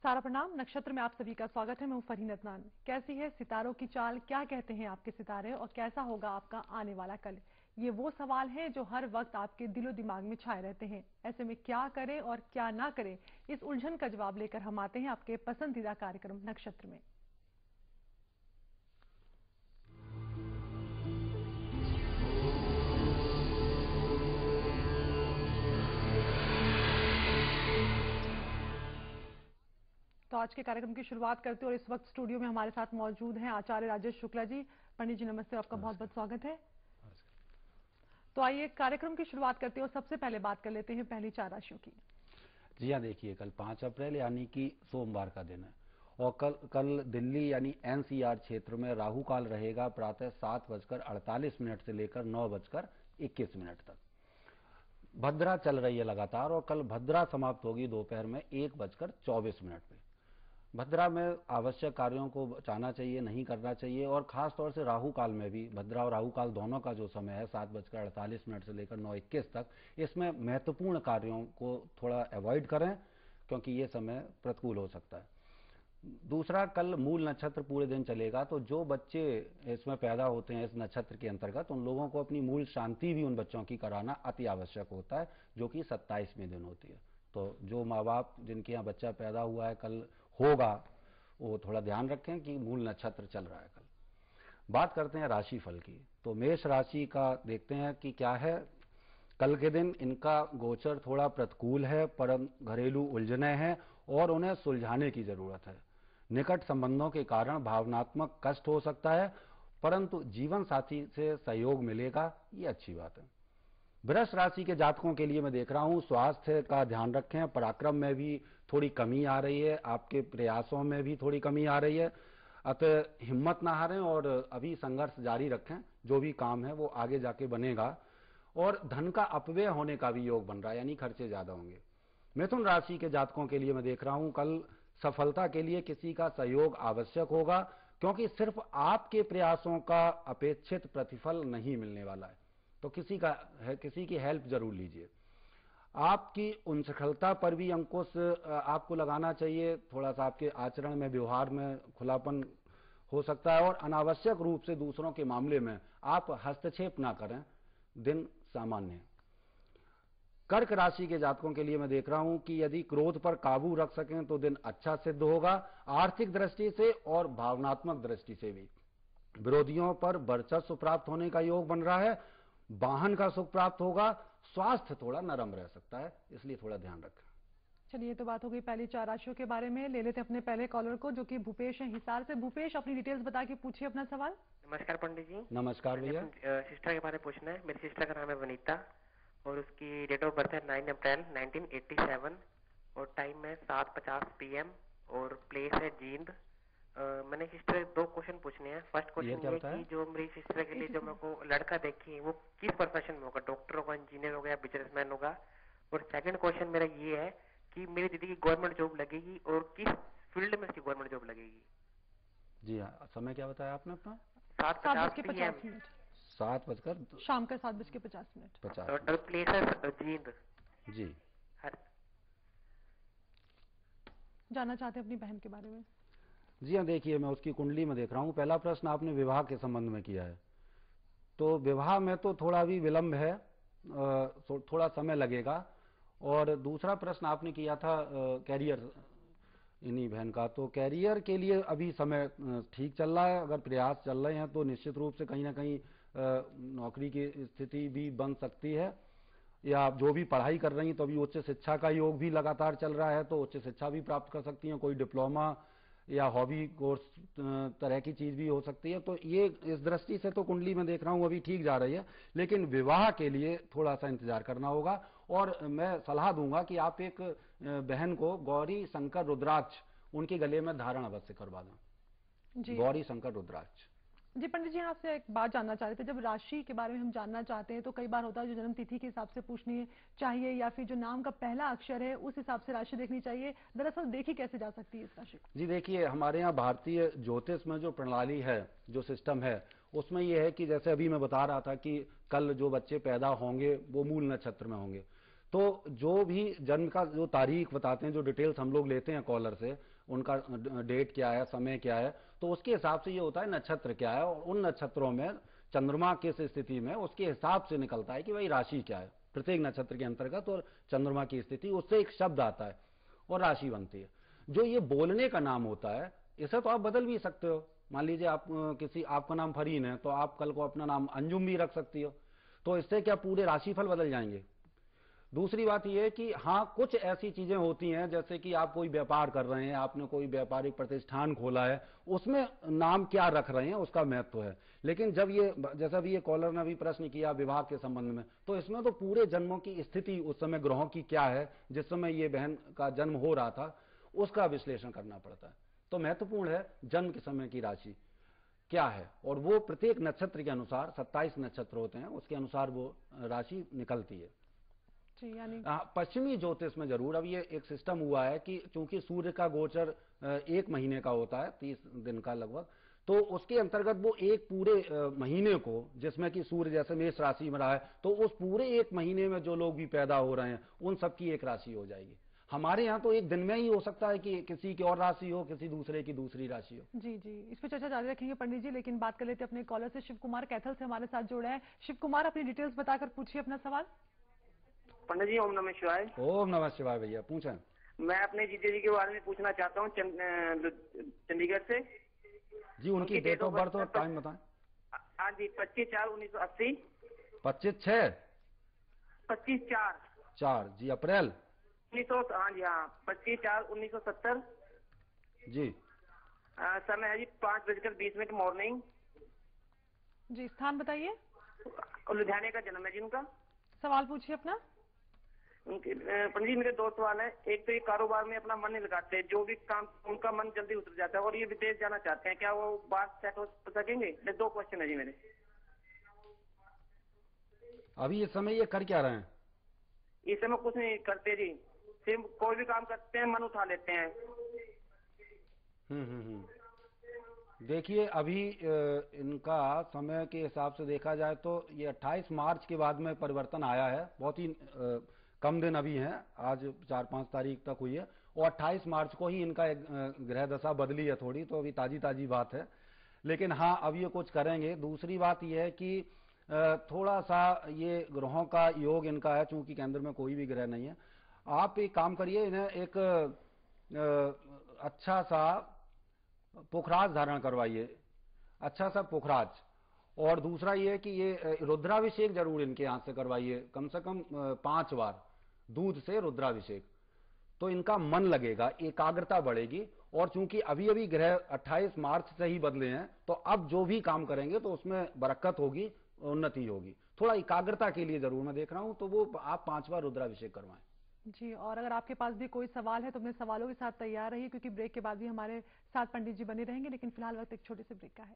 सारा प्रणाम। नक्षत्र में आप सभी का स्वागत है। मैं हूं फरहीन अदनान। कैसी है सितारों की चाल, क्या कहते हैं आपके सितारे और कैसा होगा आपका आने वाला कल, ये वो सवाल हैं जो हर वक्त आपके दिलो दिमाग में छाए रहते हैं। ऐसे में क्या करें और क्या ना करें, इस उलझन का जवाब लेकर हम आते हैं आपके पसंदीदा कार्यक्रम नक्षत्र में। तो आज के कार्यक्रम की शुरुआत करते हैं और इस वक्त स्टूडियो में हमारे साथ मौजूद हैं आचार्य राजेश शुक्ला जी। पंडित जी नमस्ते, आपका बहुत बहुत स्वागत है। तो आइए कार्यक्रम की शुरुआत करते हैं और सबसे पहले बात कर लेते हैं पहली 4 राशियों की। जी हाँ, देखिए कल 5 अप्रैल यानी कि सोमवार का दिन है और कल दिल्ली यानी एनसीआर क्षेत्र में राहु काल रहेगा प्रातः 7:48 से लेकर 9:21 तक। भद्रा चल रही है लगातार और कल भद्रा समाप्त होगी दोपहर में 1:24 पे। भद्रा में आवश्यक कार्यों को बचाना चाहिए, नहीं करना चाहिए और खास तौर से राहु काल में भी, भद्रा और राहु काल दोनों का जो समय है 7:48 से लेकर 9:21 तक, इसमें महत्वपूर्ण कार्यों को थोड़ा अवॉइड करें क्योंकि ये समय प्रतिकूल हो सकता है। दूसरा, कल मूल नक्षत्र पूरे दिन चलेगा, तो जो बच्चे इसमें पैदा होते हैं इस नक्षत्र के अंतर्गत, उन लोगों को अपनी मूल शांति भी उन बच्चों की कराना अति आवश्यक होता है, जो कि 27वें दिन होती है। तो जो माँ बाप जिनके यहाँ बच्चा पैदा हुआ है कल होगा, वो थोड़ा ध्यान रखें कि मूल नक्षत्र चल रहा है कल। बात करते हैं राशिफल की, तो मेष राशि का देखते हैं कि क्या है। कल के दिन इनका गोचर थोड़ा प्रतिकूल है, परम घरेलू उलझनें हैं और उन्हें सुलझाने की जरूरत है। निकट संबंधों के कारण भावनात्मक कष्ट हो सकता है, परंतु जीवन साथी से सहयोग मिलेगा, ये अच्छी बात है। वृष राशि के जातकों के लिए मैं देख रहा हूं, स्वास्थ्य का ध्यान रखें, पराक्रम में भी थोड़ी कमी आ रही है, आपके प्रयासों में भी थोड़ी कमी आ रही है, अतः हिम्मत ना हारें और अभी संघर्ष जारी रखें। जो भी काम है वो आगे जाके बनेगा और धन का अपव्यय होने का भी योग बन रहा है, यानी खर्चे ज्यादा होंगे। मिथुन राशि के जातकों के लिए मैं देख रहा हूं, कल सफलता के लिए किसी का सहयोग आवश्यक होगा क्योंकि सिर्फ आपके प्रयासों का अपेक्षित प्रतिफल नहीं मिलने वाला है, तो किसी की हेल्प जरूर लीजिए। आपकी उन सफलता पर भी अंकुश आपको लगाना चाहिए। थोड़ा सा आपके आचरण में, व्यवहार में खुलापन हो सकता है और अनावश्यक रूप से दूसरों के मामले में आप हस्तक्षेप ना करें। दिन सामान्य है। कर्क राशि के जातकों के लिए मैं देख रहा हूं कि यदि क्रोध पर काबू रख सकें तो दिन अच्छा सिद्ध होगा, आर्थिक दृष्टि से और भावनात्मक दृष्टि से भी। विरोधियों पर वर्चस्व प्राप्त होने का योग बन रहा है, वाहन का सुख प्राप्त होगा, स्वास्थ्य थोड़ा नरम रह सकता है, इसलिए थोड़ा ध्यान रखें। चलिए, तो बात हो गई पहली 4 राशियों के बारे में। ले लेते अपने पहले कॉलर को, जो कि भूपेश है हिसार से। भूपेश, अपनी डिटेल्स बता के पूछिए अपना सवाल। नमस्कार पंडित जी। नमस्कार भैया। सिस्टर के बारे में पूछना है। मेरी सिस्टर का नाम है वनीता और उसकी डेट ऑफ बर्थ है 9 अप्रैल 1987 और टाइम है 7:50 PM और प्लेस है जींद। मैंने सिस्टर 2 क्वेश्चन पूछने हैं। फर्स्ट क्वेश्चन ये कि जो मेरी सिस्टर के लिए जो मेरे को लड़का देखी वो किस प्रोफेशन में होगा, डॉक्टर होगा, इंजीनियर होगा या बिजनेसमैन होगा। और सेकंड क्वेश्चन मेरा ये है कि मेरी दीदी की गवर्नमेंट जॉब लगेगी और किस फील्ड में उसकी गवर्नमेंट जॉब लगेगी। जी हाँ, समय क्या बताया आपने अपना? 7:50 PM। 7 शाम का 7:50। टोटल प्लेस है जींद। जी। जानना चाहते हैं अपनी बहन के बारे में? जी हाँ, देखिए मैं उसकी कुंडली में देख रहा हूँ। पहला प्रश्न आपने विवाह के संबंध में किया है, तो विवाह में तो थोड़ा भी विलंब है, थोड़ा समय लगेगा। और दूसरा प्रश्न आपने किया था कैरियर इन्हीं बहन का, तो कैरियर के लिए अभी समय ठीक चल रहा है। अगर प्रयास चल रहे हैं तो निश्चित रूप से कहीं ना कहीं नौकरी की स्थिति भी बन सकती है, या आप जो भी पढ़ाई कर रही हैं तो अभी उच्च शिक्षा का योग भी लगातार चल रहा है, तो उच्च शिक्षा भी प्राप्त कर सकती हैं। कोई डिप्लोमा या हॉबी कोर्स तरह की चीज भी हो सकती है। तो ये इस दृष्टि से तो कुंडली में देख रहा हूं अभी ठीक जा रही है, लेकिन विवाह के लिए थोड़ा सा इंतजार करना होगा। और मैं सलाह दूंगा कि आप एक बहन को गौरी शंकर रुद्राक्ष उनके गले में धारण अवश्य करवा दें। गौरी शंकर रुद्राक्ष। जी पंडित जी, आपसे एक बात जानना चाह रहे थे। जब राशि के बारे में हम जानना चाहते हैं तो कई बार होता है जो जन्म तिथि के हिसाब से पूछनी चाहिए या फिर जो नाम का पहला अक्षर है उस हिसाब से राशि देखनी चाहिए। दरअसल देखी कैसे जा सकती है इस राशि को? जी देखिए, हमारे यहाँ भारतीय ज्योतिष में जो प्रणाली है, जो सिस्टम है, उसमें यह है कि जैसे अभी मैं बता रहा था कि कल जो बच्चे पैदा होंगे वो मूल नक्षत्र में होंगे, तो जो भी जन्म का जो तारीख बताते हैं, जो डिटेल्स हम लोग लेते हैं कॉलर से, उनका डेट क्या है, समय क्या है, तो उसके हिसाब से ये होता है नक्षत्र क्या है, और उन नक्षत्रों में चंद्रमा किस स्थिति में, उसके हिसाब से निकलता है कि भाई राशि क्या है प्रत्येक नक्षत्र के अंतर्गत, और चंद्रमा की स्थिति, उससे एक शब्द आता है और राशि बनती है। जो ये बोलने का नाम होता है, इसे तो आप बदल भी सकते हो। मान लीजिए आप आपका नाम फरीन है, तो आप कल को अपना नाम अंजुम भी रख सकती हो, तो इससे क्या पूरे राशिफल बदल जाएंगे? दूसरी बात यह है कि हाँ, कुछ ऐसी चीजें होती हैं, जैसे कि आप कोई व्यापार कर रहे हैं, आपने कोई व्यापारिक प्रतिष्ठान खोला है, उसमें नाम क्या रख रहे हैं उसका महत्व है। लेकिन जब ये, जैसा भी ये कॉलर ने भी प्रश्न किया विवाह के संबंध में, तो इसमें तो पूरे जन्मों की स्थिति उस समय ग्रहों की क्या है, जिस समय ये बहन का जन्म हो रहा था, उसका विश्लेषण करना पड़ता है। तो महत्वपूर्ण है जन्म के समय की राशि क्या है, और वो प्रत्येक नक्षत्र के अनुसार, 27 नक्षत्र होते हैं, उसके अनुसार वो राशि निकलती है। यानी पश्चिमी ज्योतिष में जरूर अब ये एक सिस्टम हुआ है कि चूंकि सूर्य का गोचर 1 महीने का होता है, 30 दिन का लगभग, तो उसके अंतर्गत वो एक पूरे महीने को, जिसमें कि सूर्य जैसे मेष राशि में रहा है, तो उस पूरे 1 महीने में जो लोग भी पैदा हो रहे हैं उन सबकी एक राशि हो जाएगी। हमारे यहाँ तो एक दिन में ही हो सकता है कि किसी की और राशि हो, किसी दूसरे की दूसरी राशि हो। जी जी, इस पर चर्चा जारी रखेंगे पंडित जी, लेकिन बात कर लेते हैं अपने कॉलर से। शिव कुमार कैथल से हमारे साथ जुड़े हैं। शिव कुमार, अपनी डिटेल्स बताकर पूछिए अपना सवाल। पंडित जी ओम नमः शिवाय। ओम नमः शिवाय भैया, पूछें। मैं अपने जीजा जी के बारे में पूछना चाहता हूँ, चंडीगढ़ से जी। उनकी डेट ऑफ बर्थ और टाइम बताएं। हाँ जी, 25/4/1980। 25/6? 25/4 जी, अप्रैल 1900। हाँ जी, हाँ 25/4/1970 जी। समय है जी 5:20 मॉर्निंग। जी, स्थान बताइए। लुधियाने का जन्म है जी उनका। सवाल पूछिए अपना। पंडित जी मेरे 2 सवाल है। एक तो ये कारोबार में अपना मन नहीं लगाते, जो भी काम उनका मन जल्दी उतर जाता है, और ये विदेश जाना चाहते हैं, क्या वो बात सेट हो सकेंगे? 2 क्वेश्चन है जी मेरे। अभी इस समय ये कर क्या रहे हैं? इस समय कुछ नहीं करते जी, सिर्फ कोई भी काम करते हैं मन उठा लेते हैं। देखिए, अभी इनका समय के हिसाब से देखा जाए तो ये 28 मार्च के बाद में परिवर्तन आया है। बहुत ही कम दिन अभी हैं, आज 4-5 तारीख तक हुई है, और 28 मार्च को ही इनका एक ग्रह दशा बदली है थोड़ी, तो अभी ताजी ताजी बात है। लेकिन हाँ, अब ये कुछ करेंगे। दूसरी बात यह है कि थोड़ा सा ये ग्रहों का योग इनका है, चूंकि केंद्र में कोई भी ग्रह नहीं है। आप एक काम करिए, इन्हें एक अच्छा सा पुखराज धारण करवाइए, अच्छा सा पुखराज। और दूसरा ये कि ये रुद्राभिषेक जरूर इनके हाथ से करवाइए, कम से कम 5 बार दूध से रुद्राभिषेक, तो इनका मन लगेगा, एकाग्रता बढ़ेगी। और चूंकि अभी अभी ग्रह 28 मार्च से ही बदले हैं, तो अब जो भी काम करेंगे तो उसमें बरकत होगी, उन्नति होगी। थोड़ा एकाग्रता के लिए जरूर मैं देख रहा हूं, तो वो आप 5 बार रुद्राभिषेक करवाएं। जी, और अगर आपके पास भी कोई सवाल है तो अपने सवालों के साथ तैयार रहिए, क्योंकि ब्रेक के बाद भी हमारे साथ पंडित जी बने रहेंगे। लेकिन फिलहाल वक्त एक छोटे से ब्रेक का है।